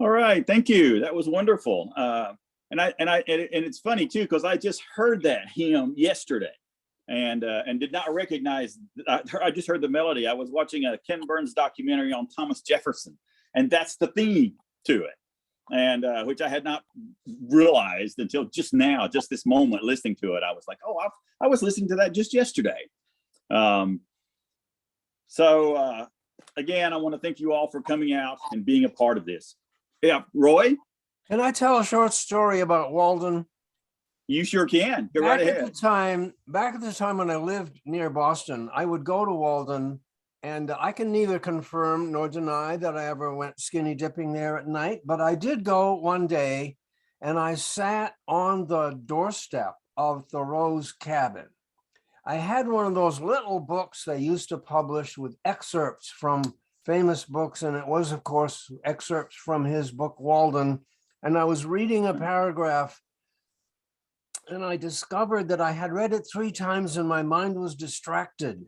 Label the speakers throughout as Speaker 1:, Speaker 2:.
Speaker 1: All right, thank you. That was wonderful. And it's funny too because I just heard that hymn yesterday, and did not recognize. I just heard the melody. I was watching a Ken Burns documentary on Thomas Jefferson, and that's the theme to it, and which I had not realized until just now, just this moment, listening to it. I was like, oh, I was listening to that just yesterday. So again, I want to thank you all for coming out and being a part of this. Yeah, Roy?
Speaker 2: Can I tell a short story about Walden?
Speaker 1: You sure can. Go right ahead.
Speaker 2: Back at the time when I lived near Boston, I would go to Walden, and I can neither confirm nor deny that I ever went skinny dipping there at night, but I did go one day, and I sat on the doorstep of Thoreau's cabin. I had one of those little books they used to publish with excerpts from famous books, and it was, of course, excerpts from his book, Walden. And I was reading a paragraph, and I discovered that I had read it 3 times and my mind was distracted.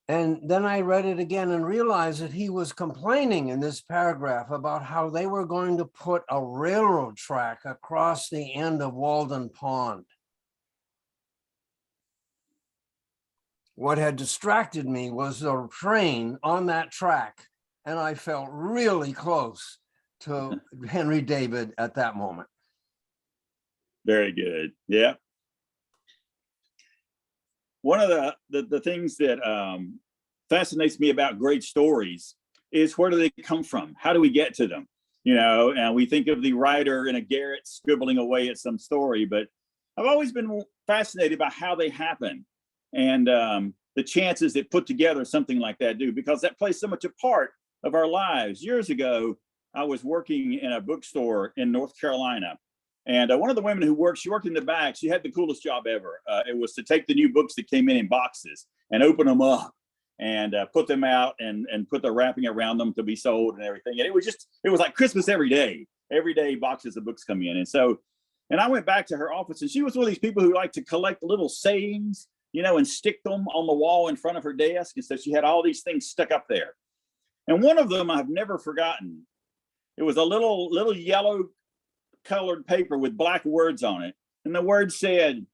Speaker 2: And then I read it again and realized that he was complaining in this paragraph about how they were going to put a railroad track across the end of Walden Pond. What had distracted me was the train on that track, and I felt really close to Henry David at that moment.
Speaker 1: Very good. Yeah. One of the things that fascinates me about great stories is where do they come from? How do we get to them? You know, and we think of the writer in a garret scribbling away at some story, but I've always been fascinated by how they happen and the chances that put together something like that do, because that plays so much a part of our lives. Years ago, I was working in a bookstore in North Carolina. And one of the women who worked, she worked in the back. She had the coolest job ever. It was to take the new books that came in boxes and open them up and put them out and put the wrapping around them to be sold and everything. And it was like Christmas every day. Every day boxes of books come in. And I went back to her office, and she was one of these people who like to collect little sayings, you know, and stick them on the wall in front of her desk. And so she had all these things stuck up there. And one of them I've never forgotten. It was a little yellow colored paper with black words on it. And the word said,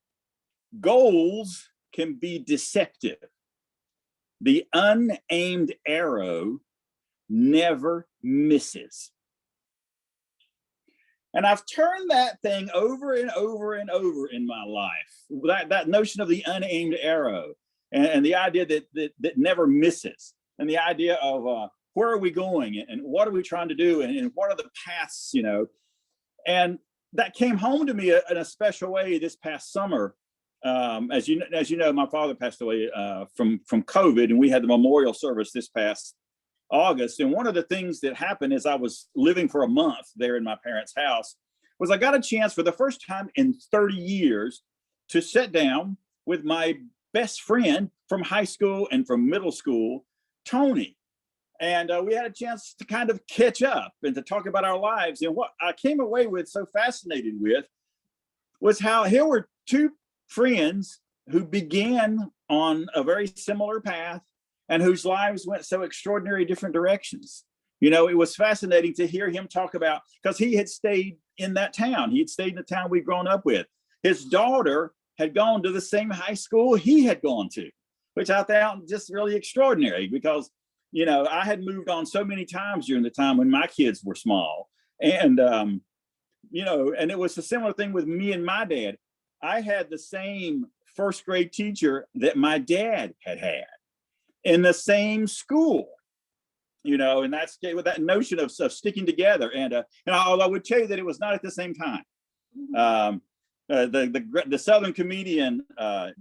Speaker 1: goals can be deceptive. The unaimed arrow never misses. And I've turned that thing over and over and over in my life. That notion of the unaimed arrow and the idea that never misses, and the idea of where are we going and what are we trying to do and what are the paths, you know. And that came home to me in a special way this past summer. As you know, my father passed away from COVID, and we had the memorial service this past August. And one of the things that happened as I was living for a month there in my parents' house was I got a chance for the first time in 30 years to sit down with my best friend from high school and from middle school, Tony. And we had a chance to kind of catch up and to talk about our lives. And what I came away with so fascinated with was how here were 2 friends who began on a very similar path and whose lives went so extraordinary different directions. You know, it was fascinating to hear him talk about, because he had stayed in that town. He had stayed in the town we'd grown up with. His daughter had gone to the same high school he had gone to, which I found just really extraordinary because, you know, I had moved on so many times during the time when my kids were small. And, you know, and it was a similar thing with me and my dad. I had the same first grade teacher that my dad had in the same school, you know, and that's with that notion of sticking together. And I would tell you that it was not at the same time. The Southern comedian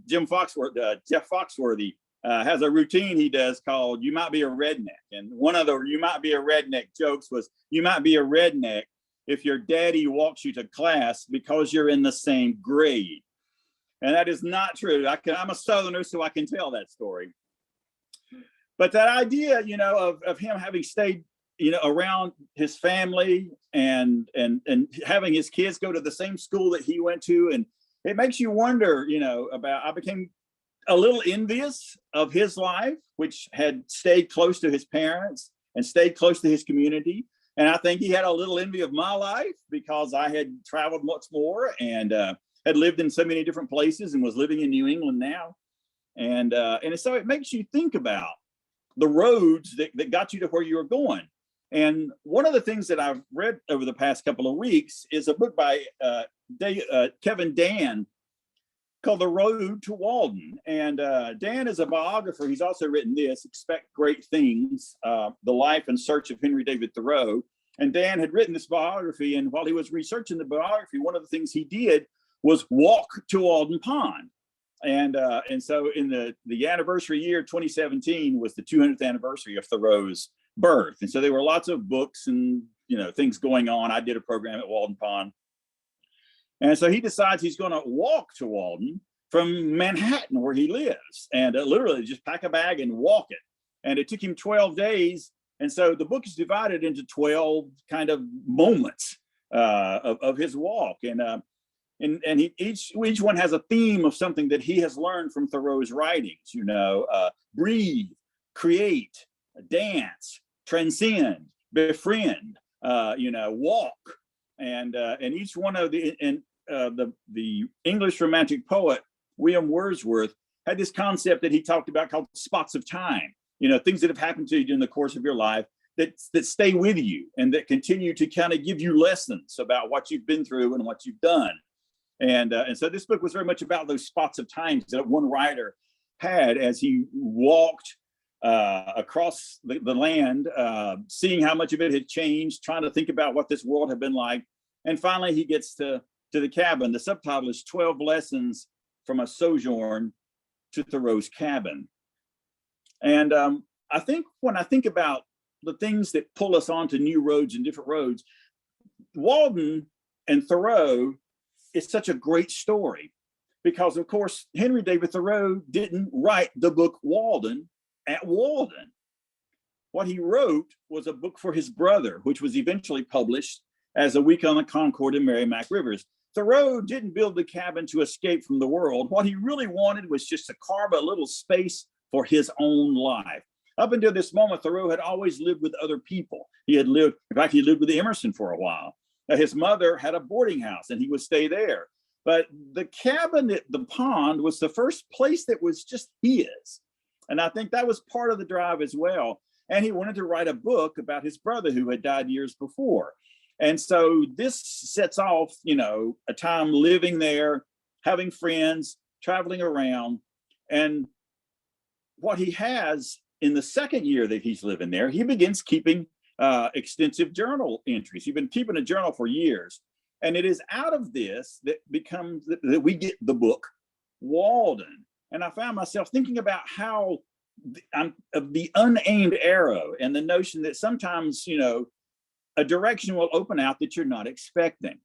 Speaker 1: Jeff Foxworthy has a routine he does called "You Might Be a Redneck," and one of the "You Might Be a Redneck" jokes was, "You might be a redneck if your daddy walks you to class because you're in the same grade," and that is not true. I'm a Southerner, so I can tell that story. But that idea, you know, of him having stayed, you know, around his family and having his kids go to the same school that he went to, and it makes you wonder, you know, about. I became a little envious of his life, which had stayed close to his parents and stayed close to his community. And I think he had a little envy of my life because I had traveled much more and had lived in so many different places and was living in New England now. And so it makes you think about the roads that got you to where you were going. And one of the things that I've read over the past couple of weeks is a book by Kevin Dan called The Road to Walden. And Dan is a biographer. He's also written this, Expect Great Things, The Life and Search of Henry David Thoreau. And Dan had written this biography. And while he was researching the biography, one of the things he did was walk to Walden Pond. And so in the anniversary year, 2017, was the 200th anniversary of Thoreau's birth. And so there were lots of books and, things going on. I did a program at Walden Pond. And so he decides he's going to walk to Walden from Manhattan, where he lives, and literally just pack a bag and walk it. And it took him 12 days. And so the book is divided into 12 kind of moments of his walk. And each one has a theme of something that he has learned from Thoreau's writings, breathe, create, dance, transcend, befriend, walk. And each one of the English romantic poet, William Wordsworth, had this concept that he talked about called spots of time, things that have happened to you during the course of your life that stay with you and that continue to kind of give you lessons about what you've been through and what you've done. And so this book was very much about those spots of times that one writer had as he walked across the land, seeing how much of it had changed, trying to think about what this world had been like. And finally, he gets to the cabin. The subtitle is 12 Lessons from a Sojourn to Thoreau's Cabin. And I think when I think about the things that pull us onto new roads and different roads, Walden and Thoreau is such a great story because, of course, Henry David Thoreau didn't write the book Walden at Walden. What he wrote was a book for his brother, which was eventually published as A Week on the Concord and Merrimack Rivers. Thoreau didn't build the cabin to escape from the world. What he really wanted was just to carve a little space for his own life. Up until this moment, Thoreau had always lived with other people. He lived with Emerson for a while. His mother had a boarding house and he would stay there. But the cabin at the pond was the first place that was just his. And I think that was part of the drive as well. And he wanted to write a book about his brother who had died years before. And so this sets off, a time living there, having friends, traveling around. And what he has in the second year that he's living there, he begins keeping extensive journal entries. He's been keeping a journal for years. And it is out of this that we get the book Walden. And I found myself thinking about how of the unaimed arrow and the notion that sometimes, a direction will open out that you're not expecting.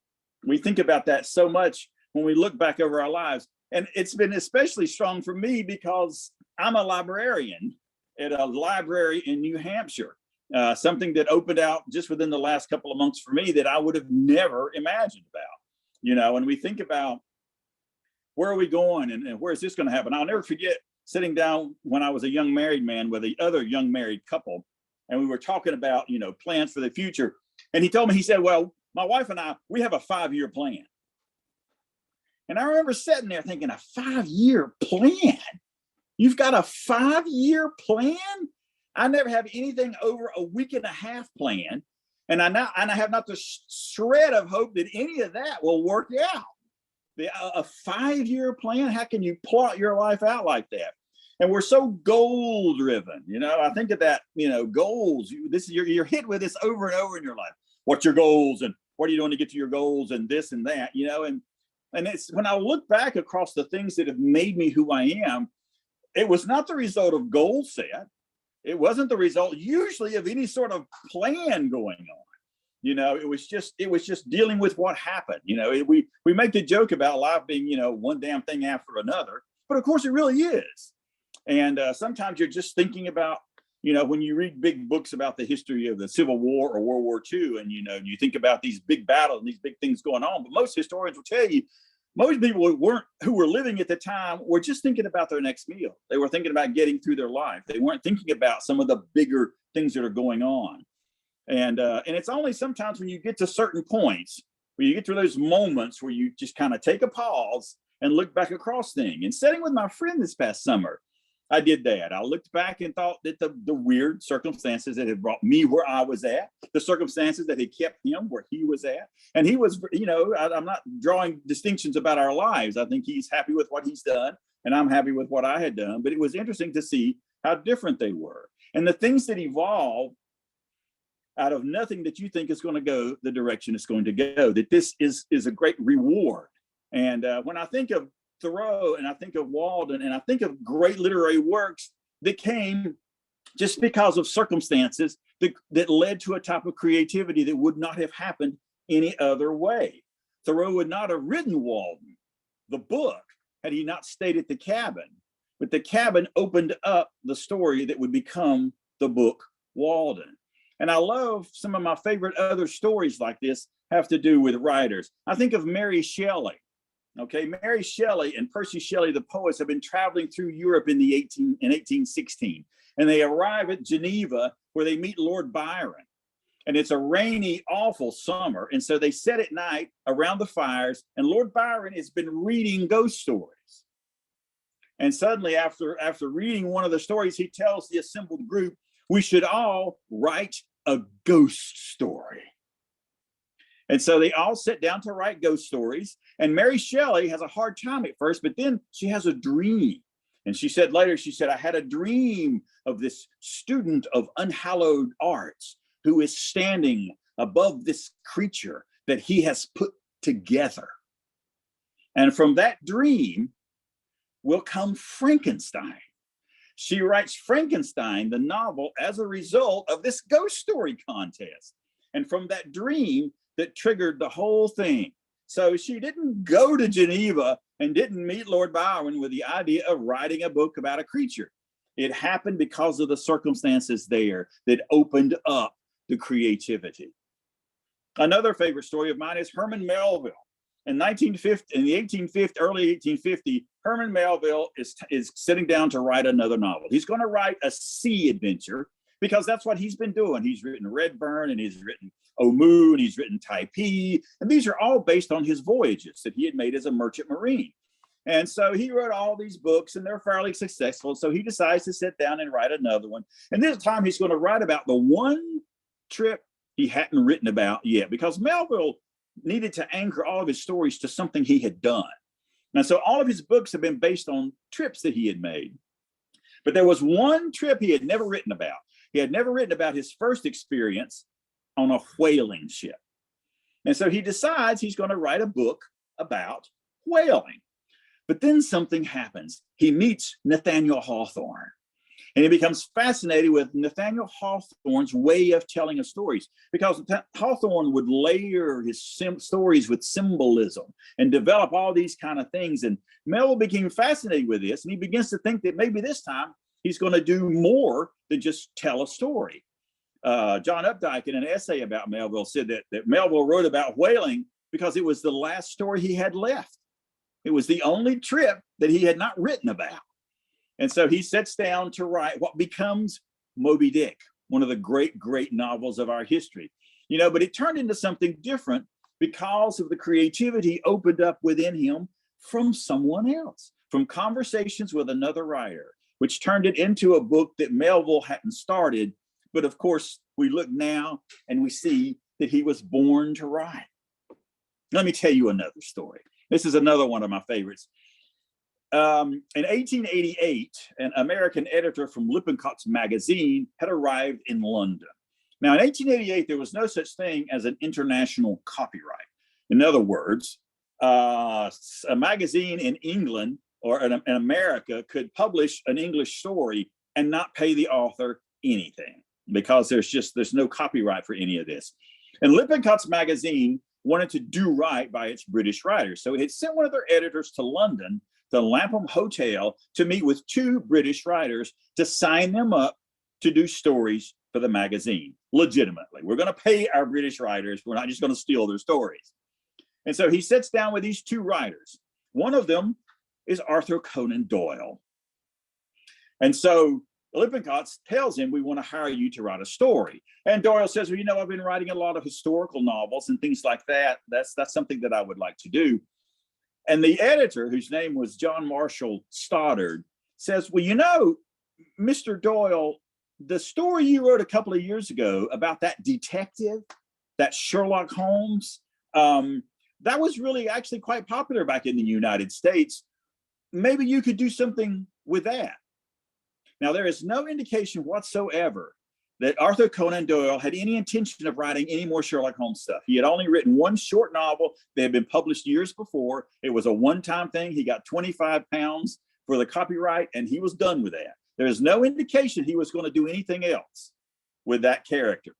Speaker 1: We think about that so much when we look back over our lives. And it's been especially strong for me because I'm a librarian at a library in New Hampshire, something that opened out just within the last couple of months for me that I would have never imagined about, and we think about where are we going and where is this going to happen? I'll never forget sitting down when I was a young married man with the other young married couple. And we were talking about, plans for the future. And he told me, he said, well, my wife and I, we have a 5-year plan. And I remember sitting there thinking, a 5-year plan? You've got a 5-year plan? I never have anything over a week and a half plan. And I have not the shred of hope that any of that will work out. A 5-year plan? How can you plot your life out like that? And we're so goal driven, I think of that, goals, you're hit with this over and over in your life. What's your goals and what are you doing to get to your goals and this and that, and it's when I look back across the things that have made me who I am, it was not the result of goal set. It wasn't the result usually of any sort of plan going on. It was just dealing with what happened. We make the joke about life being, one damn thing after another, but of course it really is. And sometimes you're just thinking about, when you read big books about the history of the Civil War or World War II, and, you think about these big battles and these big things going on. But most historians will tell you, most people who were living at the time were just thinking about their next meal. They were thinking about getting through their life. They weren't thinking about some of the bigger things that are going on. And it's only sometimes when you get to certain points, where you get to those moments where you just kind of take a pause and look back across things. And sitting with my friend this past summer, I did that. I looked back and thought that the weird circumstances that had brought me where I was at, the circumstances that had kept him where he was at. And he was, I'm not drawing distinctions about our lives. I think he's happy with what he's done, and I'm happy with what I had done. But it was interesting to see how different they were. And the things that evolve out of nothing that you think is going to go the direction it's going to go, that this is a great reward. And when I think of Thoreau and I think of Walden and I think of great literary works that came just because of circumstances that led to a type of creativity that would not have happened any other way. Thoreau would not have written Walden, the book, had he not stayed at the cabin. But the cabin opened up the story that would become the book Walden. And I love some of my favorite other stories like this have to do with writers. I think of Mary Shelley. Okay, Mary Shelley and Percy Shelley, the poets, have been traveling through Europe in 1816, and they arrive at Geneva where they meet Lord Byron. And it's a rainy, awful summer, and so they sit at night around the fires, and Lord Byron has been reading ghost stories. And suddenly, after reading one of the stories, he tells the assembled group, we should all write a ghost story. And so they all sit down to write ghost stories. And Mary Shelley has a hard time at first, but then she has a dream. And she said later, I had a dream of this student of unhallowed arts who is standing above this creature that he has put together. And from that dream will come Frankenstein. She writes Frankenstein, the novel, as a result of this ghost story contest. And from that dream that triggered the whole thing. So she didn't go to Geneva and didn't meet Lord Byron with the idea of writing a book about a creature. It happened because of the circumstances there that opened up the creativity. Another favorite story of mine is Herman Melville. In the early 1850, Herman Melville is sitting down to write another novel. He's going to write a sea adventure because that's what he's been doing. He's written Redburn, and he's written Omoo, and he's written Typee, and these are all based on his voyages that he had made as a merchant marine. And so he wrote all these books, and they're fairly successful. So he decides to sit down and write another one. And this time he's going to write about the one trip he hadn't written about yet, because Melville needed to anchor all of his stories to something he had done. And so all of his books have been based on trips that he had made. But there was one trip he had never written about. He had never written about his first experience on a whaling ship. And so he decides he's going to write a book about whaling. But then something happens. He meets Nathaniel Hawthorne. And he becomes fascinated with Nathaniel Hawthorne's way of telling his stories, because Hawthorne would layer his stories with symbolism and develop all these kind of things. And Melville became fascinated with this, and he begins to think that maybe this time he's going to do more than just tell a story. John Updike, in an essay about Melville, said that Melville wrote about whaling because it was the last story he had left. It was the only trip that he had not written about. And so he sits down to write what becomes Moby Dick, one of the great, great novels of our history. But it turned into something different because of the creativity opened up within him from someone else, from conversations with another writer, which turned it into a book that Melville hadn't started. But of course, we look now and we see that he was born to write. Let me tell you another story. This is another one of my favorites. In 1888, an American editor from Lippincott's magazine had arrived in London. Now, in 1888, there was no such thing as an international copyright. In other words, a magazine in England or in America could publish an English story and not pay the author anything, because there's no copyright for any of this. And Lippincott's magazine wanted to do right by its British writers. So it had sent one of their editors to London, the Lapham Hotel, to meet with two British writers to sign them up to do stories for the magazine legitimately. We're going to pay our British writers. We're not just going to steal their stories. And so he sits down with these two writers. One of them is Arthur Conan Doyle. And so Lippincott tells him, we want to hire you to write a story. And Doyle says, well, you know, I've been writing a lot of historical novels and things like that. That's something that I would like to do. And the editor, whose name was John Marshall Stoddard, says, well, you know, Mr. Doyle, the story you wrote a couple of years ago about that detective, that Sherlock Holmes, that was really actually quite popular back in the United States. Maybe you could do something with that. Now, there is no indication whatsoever that Arthur Conan Doyle had any intention of writing any more Sherlock Holmes stuff. He had only written one short novel that had been published years before. It was a one-time thing. He got 25 pounds for the copyright, and he was done with that. There's no indication he was going to do anything else with that character.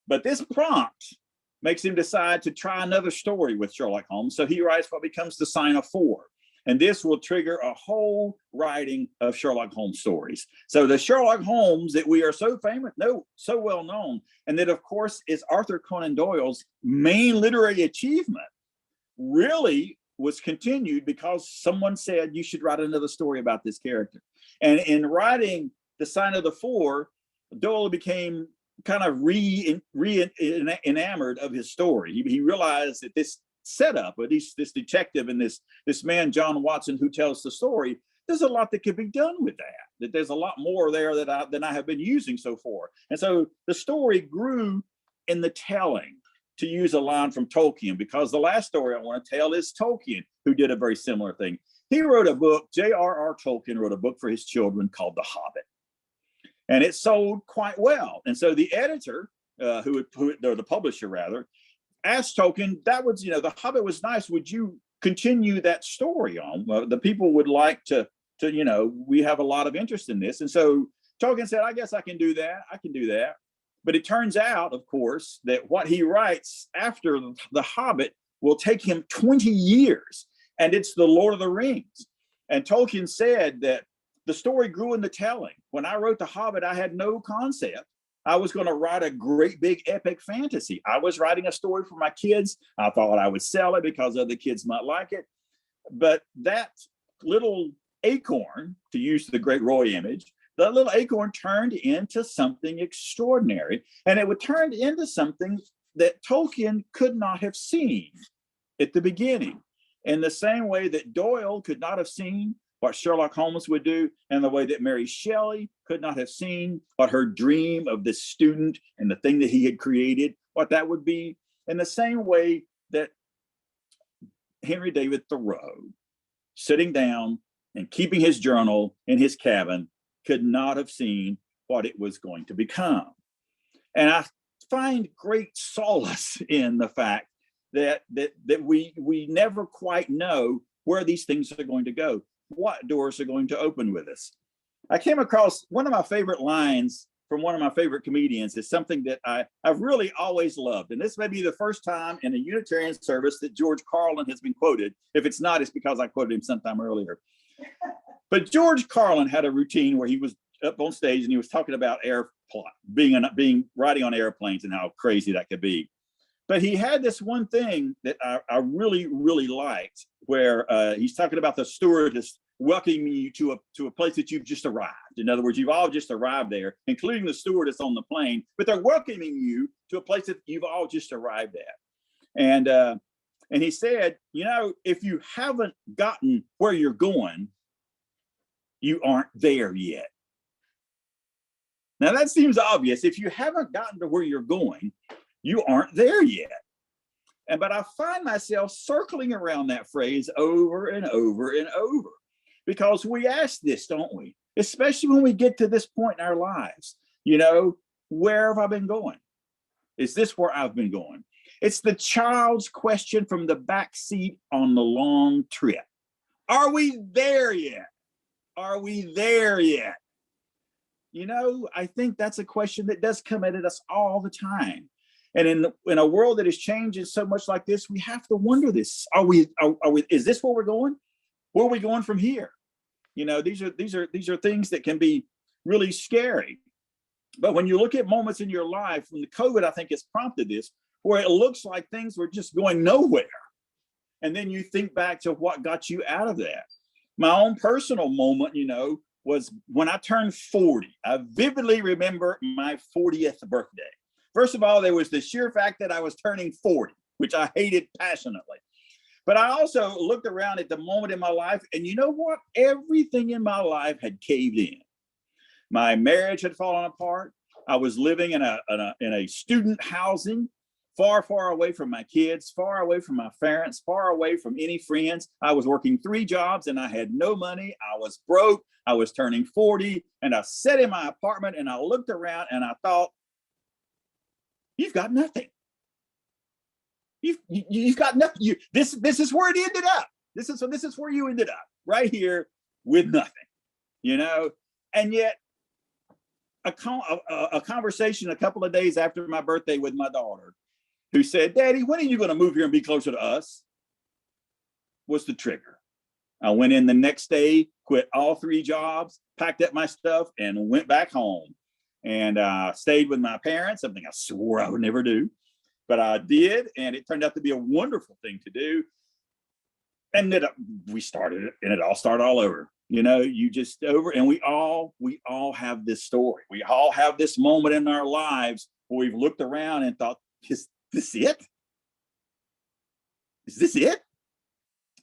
Speaker 1: But this prompt makes him decide to try another story with Sherlock Holmes. So he writes what becomes the Sign of Four. And this will trigger a whole writing of Sherlock Holmes stories. So the Sherlock Holmes that we are so famous, so well known, and that of course is Arthur Conan Doyle's main literary achievement, really was continued because someone said you should write another story about this character. And in writing The Sign of the Four, Doyle became kind of enamored of his story. He realized that this setup, or this detective and this man, John Watson, who tells the story, there's a lot that could be done with that there's a lot more there than I have been using so far. And so the story grew in the telling, to use a line from Tolkien, because the last story I want to tell is Tolkien, who did a very similar thing. He wrote a book, J.R.R. Tolkien wrote a book for his children called The Hobbit. And it sold quite well. And so the editor, or the publisher rather, asked Tolkien, that was, The Hobbit was nice. Would you continue that story on? Well, the people would like to, we have a lot of interest in this. And so Tolkien said, I guess I can do that. But it turns out, of course, that what he writes after The Hobbit will take him 20 years. And it's The Lord of the Rings. And Tolkien said that the story grew in the telling. When I wrote The Hobbit, I had no concept I was going to write a great big epic fantasy. I was writing a story for my kids. I thought I would sell it because other kids might like it. But that little acorn, to use the great Roy image, that little acorn turned into something extraordinary. And it would turn into something that Tolkien could not have seen at the beginning, in the same way that Doyle could not have seen what Sherlock Holmes would do, and the way that Mary Shelley could not have seen what her dream of this student and the thing that he had created, what that would be, in the same way that Henry David Thoreau, sitting down and keeping his journal in his cabin, could not have seen what it was going to become. And I find great solace in the fact that we never quite know where these things are going to go, what doors are going to open with us. I came across one of my favorite lines from one of my favorite comedians. Is something that I've really always loved. And this may be the first time in a Unitarian service that George Carlin has been quoted. If it's not, it's because I quoted him sometime earlier. But George Carlin had a routine where he was up on stage and he was talking about riding on airplanes and how crazy that could be. But he had this one thing that I really, really liked, where he's talking about the stewardess welcoming you to a place that you've just arrived. In other words, you've all just arrived there, including the stewardess on the plane, but they're welcoming you to a place that you've all just arrived at. And he said, if you haven't gotten where you're going, you aren't there yet. Now that seems obvious. If you haven't gotten to where you're going, you aren't there yet. But I find myself circling around that phrase over and over and over, because we ask this, don't we? Especially when we get to this point in our lives. Where have I been going? Is this where I've been going? It's the child's question from the back seat on the long trip. Are we there yet? Are we there yet? I think that's a question that does come at us all the time. And in a world that is changing so much like this, we have to wonder this. Are we, is this where we're going? Where are we going from here? These are things that can be really scary. But when you look at moments in your life, when the COVID, I think, has prompted this, where it looks like things were just going nowhere. And then you think back to what got you out of that. My own personal moment, was when I turned 40. I vividly remember my 40th birthday. First of all, there was the sheer fact that I was turning 40, which I hated passionately. But I also looked around at the moment in my life, and you know what? Everything in my life had caved in. My marriage had fallen apart. I was living in a student housing, far, far away from my kids, far away from my parents, far away from any friends. I was working 3 jobs and I had no money. I was broke. I was turning 40, and I sat in my apartment and I looked around and I thought, you've got nothing. You've got nothing. This is where it ended up. This is where you ended up, right here with nothing, you know. And yet, a conversation a couple of days after my birthday with my daughter, who said, "Daddy, when are you going to move here and be closer to us?" was the trigger. I went in the next day, quit all 3 jobs, packed up my stuff, and went back home. And stayed with my parents, something I swore I would never do. But I did, and it turned out to be a wonderful thing to do. And then we started it, and it all started all over. You know, you just over, and we all have this story. We all have this moment in our lives where we've looked around and thought, is this it? Is this it?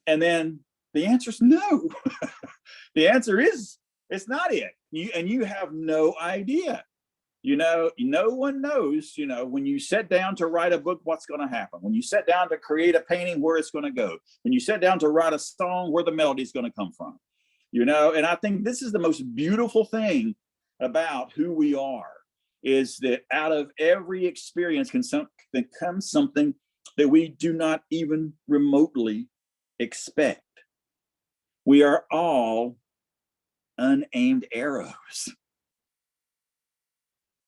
Speaker 1: And then the answer is no. The answer is, it's not it. You have no idea. You know, no one knows, you know, when you sit down to write a book, what's going to happen. When you sit down to create a painting, where it's going to go. When you sit down to write a song, where the melody is going to come from. You know, and I think this is the most beautiful thing about who we are, is that out of every experience can come something that we do not even remotely expect. We are all unaimed arrows.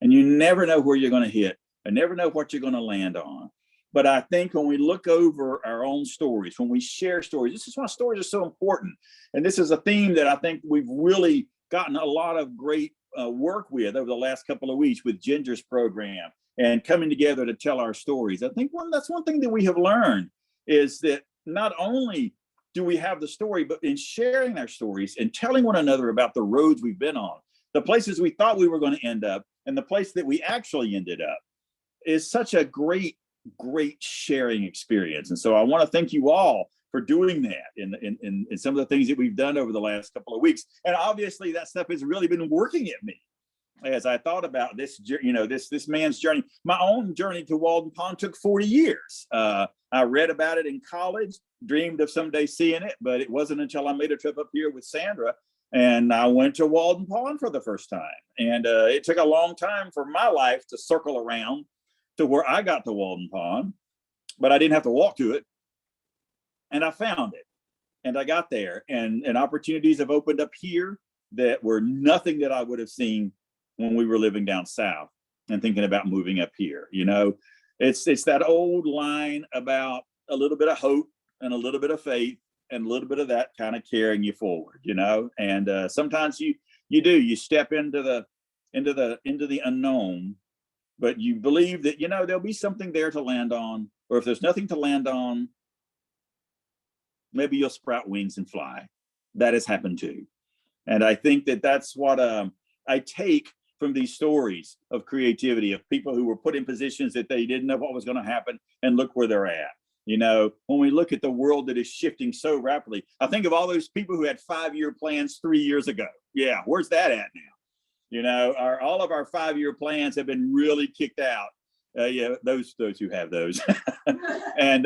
Speaker 1: And you never know where you're going to hit. I never know what you're going to land on. But I think when we look over our own stories, when we share stories, this is why stories are so important. And this is a theme that I think we've really gotten a lot of great work with over the last couple of weeks with Ginger's program and coming together to tell our stories. I think that's one thing that we have learned, is that not only do we have the story, but in sharing our stories and telling one another about the roads we've been on, the places we thought we were going to end up, and the place that we actually ended up, is such a great sharing experience. And so I want to thank you all for doing that in some of the things that we've done over the last couple of weeks. And obviously that stuff has really been working at me as I thought about this, you know, this man's journey. My own journey to Walden Pond took 40 years. I read about it in college, dreamed of someday seeing it, but it wasn't until I made a trip up here with Sandra and I went to Walden Pond for the first time. And it took a long time for my life to circle around to where I got to Walden Pond, but I didn't have to walk to it. And I found it, and I got there, and opportunities have opened up here that were nothing that I would have seen when we were living down south and thinking about moving up here. You know, it's that old line about a little bit of hope and a little bit of faith and a little bit of that kind of carrying you forward, you know. And sometimes you step into the unknown, but you believe that, you know, there'll be something there to land on, or if there's nothing to land on, maybe you'll sprout wings and fly. That has happened too. And I think that that's what I take from these stories of creativity, of people who were put in positions that they didn't know what was going to happen, and look where they're at. You know, when we look at the world that is shifting so rapidly, I think of all those people who had 5-year plans 3 years ago. Yeah, where's that at now? You know, all of our 5-year plans have been really kicked out. Yeah, those who have those. And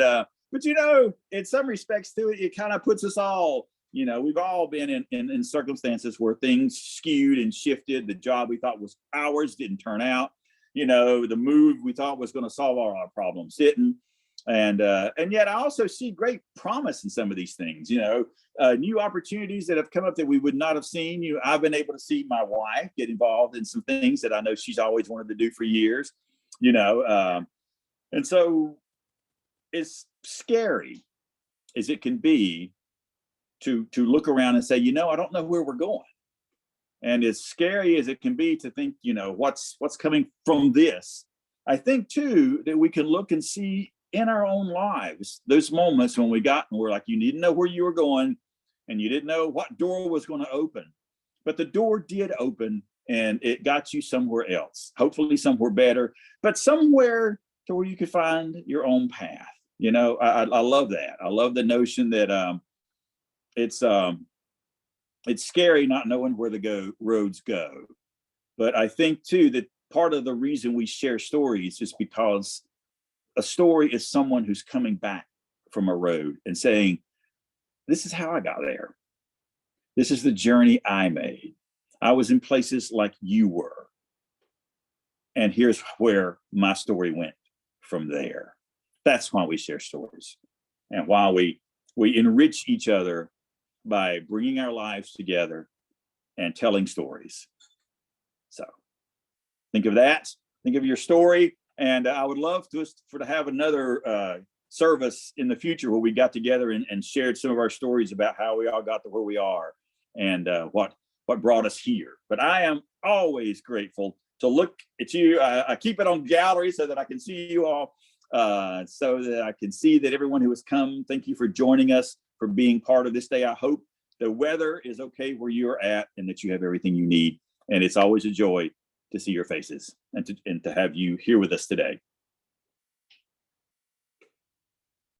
Speaker 1: but you know, in some respects too, it kind of puts us all, you know, we've all been in circumstances where things skewed and shifted. The job we thought was ours didn't turn out. You know, the move we thought was going to solve all our problems didn't. And yet I also see great promise in some of these things, you know, new opportunities that have come up that we would not have seen. You know, I've been able to see my wife get involved in some things that I know she's always wanted to do for years, you know. And so as scary as it can be to look around and say, you know, I don't know where we're going. And as scary as it can be to think, you know, what's coming from this, I think too that we can look and see in our own lives those moments when we got and we're like, you didn't know where you were going and you didn't know what door was going to open, but the door did open and it got you somewhere else, hopefully somewhere better, but somewhere to where you could find your own path. You know, I love that. I love the notion that it's scary not knowing where the roads go. But I think too that part of the reason we share stories is because a story is someone who's coming back from a road and saying, this is how I got there. This is the journey I made. I was in places like you were. And here's where my story went from there. That's why we share stories and why we enrich each other by bringing our lives together and telling stories. So think of that. Think of your story. And I would love to have another service in the future where we got together and shared some of our stories about how we all got to where we are and what brought us here. But I am always grateful to look at you. I keep it on gallery so that I can see you all, so that I can see that everyone who has come, thank you for joining us, for being part of this day. I hope the weather is okay where you're at and that you have everything you need. And it's always a joy to see your faces and to have you here with us today.